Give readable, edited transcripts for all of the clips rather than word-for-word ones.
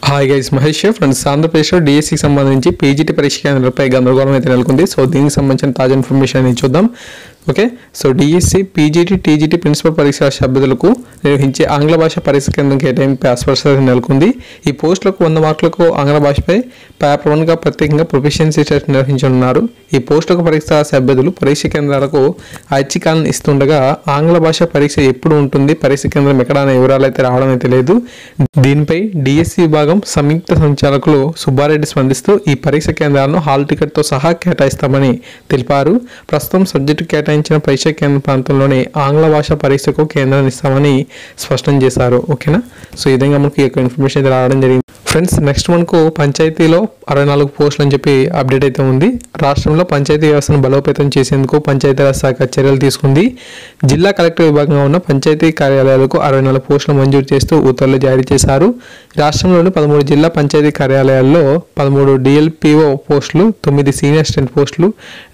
Hi guys, Mahesh friends. ఆంధ్రప్రదేశ్లో డిఎస్సికి సంబంధించి పీజీటీ పరీక్ష కేంద్రాలపై గందరగోళం అయితే నెలకొంది. సో దీనికి సంబంధించిన తాజా ఇన్ఫర్మేషన్ అనేది చూద్దాం. Okay, so DSC, PGT, TGT principal పరీక్ష అభ్యర్థులకు నిర్వహించే ఆంగ్ల భాష పరీక్ష కేంద్రం కేటాయింపుపై అస్పష్టత నెలకొంది. ఈ పోస్టులకు 100 మార్కులకు ఆంగ్ల భాషపై పేపర్ 1గా ప్రత్యేకంగా ప్రొఫిషియన్సీ టెస్ట్ నిర్వహించనున్నారు. ఈ పోస్టులకు పరీక్ష రాసే అభ్యర్థులు పరీక్ష కేంద్రాలకు ఐచ్ఛికాలను ఇస్తుండగా ఆంగ్ల భాష పరీక్ష ఎప్పుడు ఉంటుంది, పరీక్ష కేంద్రం ఎక్కడ అనే వివరాలు అయితే రావడం అయితే లేదు. దీనిపై డిఎస్సి విభాగం సంయుక్త సంచాలకులు సుబ్బారెడ్డి స్పందిస్తూ ఈ పరీక్ష కేంద్రాలను హాల్ టికెట్తో సహా కేటాయిస్తామని తెలిపారు. ప్రస్తుతం సబ్జెక్టు కేటాయించిన పరీక్ష కేంద్ర ప్రాంతంలోనే ఆంగ్ల భాష పరీక్షకు కేంద్రాన్ని ఇస్తామని స్పష్టం చేశారు. ఓకేనా, సో ఈ విధంగా మనకి ఈ ఇన్ఫర్మేషన్ అయితే రావడం జరిగింది. ఫ్రెండ్స్, నెక్స్ట్ మనకు పంచాయతీలో 64 పోస్టులు అని చెప్పి అప్డేట్ అయితే ఉంది. రాష్ట్రంలో పంచాయతీ వ్యవస్థను బలోపేతం చేసేందుకు పంచాయతీరాజ్ శాఖ చర్యలు తీసుకుంది. జిల్లా కలెక్టర్ విభాగంగా ఉన్న పంచాయతీ కార్యాలయాలకు 64 పోస్టులు మంజూరు చేస్తూ ఉత్తర్వులు జారీ చేశారు. రాష్ట్రంలోని 13 జిల్లా పంచాయతీ కార్యాలయాల్లో 13 డిఎల్పిఓ పోస్టులు, 9 సీనియర్ అసిస్టెంట్ పోస్టులు,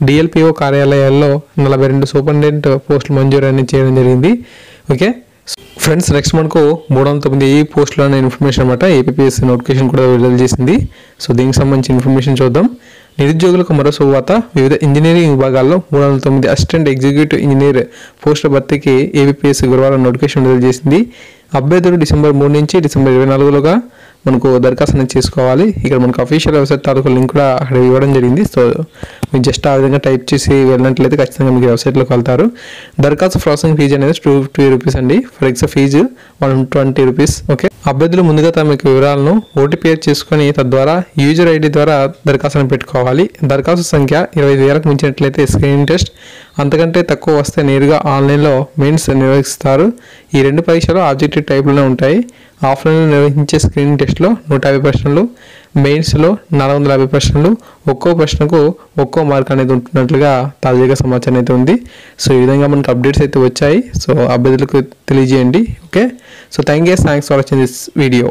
డిఎల్పిఓ కార్యాలయాల్లో 42 సూపరింటెండెంట్ పోస్టులు మంజూరు అనేది చేయడం జరిగింది. ఓకే ఫ్రెండ్స్, నెక్స్ట్ మనకు 309 ఈ పోస్టులు అనే ఇన్ఫర్మేషన్ అనమాట. ఏపీఎస్సీ నోటిఫికేషన్ కూడా విడుదల చేసింది. సో దీనికి సంబంధించిన ఇన్ఫర్మేషన్ చూద్దాం. నిరుద్యోగులకు మరో శుభవార్త. వివిధ ఇంజనీరింగ్ విభాగాల్లో 309 అసిస్టెంట్ ఎగ్జిక్యూటివ్ ఇంజనీర్ పోస్టుల భర్తీకి ఏపీఎస్సీ గురువారం నోటిఫికేషన్ విడుదల చేసింది. అభ్యర్థులు డిసెంబర్ 3 నుంచి డిసెంబర్ 24లోగా మనకు దరఖాస్తు అనేది చేసుకోవాలి. ఇక్కడ మనకు అఫీషియల్ వెబ్సైట్ తాలూకు లింక్ కూడా అక్కడ ఇవ్వడం జరిగింది. సో మీరు జస్ట్ ఆ విధంగా టైప్ చేసి వెళ్ళినట్లయితే ఖచ్చితంగా మీకు వెబ్సైట్లోకి వెళ్తారు. దరఖాస్తు ప్రాసెసింగ్ ఫీజు అనేది 250 రూపీస్ అండి. For example fees 120 rupees. Okay, అభ్యర్థులు ముందుగా తమ వివరాలను ఓటీపీ చేసుకొని తద్వారా యూజర్ ఐడి ద్వారా దరఖాస్తును పెట్టుకోవాలి. దరఖాస్తు సంఖ్య 25,000కు మించినట్లయితే స్క్రీనింగ్ టెస్ట్, అంతకంటే తక్కువ వస్తే నేరుగా ఆన్లైన్లో మెయిన్స్ నిర్వహిస్తారు. ఈ 2 పరీక్షలు ఆబ్జెక్టివ్ టైప్లోనే ఉంటాయి. ఆఫ్లైన్లో నిర్వహించే స్క్రీనింగ్ టెస్ట్లో 150 ప్రశ్నలు, మెయిన్స్లో 450 ప్రశ్నలు, ఒక్కో ప్రశ్నకు ఒక్కో మార్క్ అనేది ఉంటున్నట్లుగా తాజాగా సమాచారం అయితే ఉంది. సో ఈ విధంగా మనకు అప్డేట్స్ అయితే వచ్చాయి. సో అభ్యర్థులకు తెలియజేయండి. Okay, so thanks for watching this video.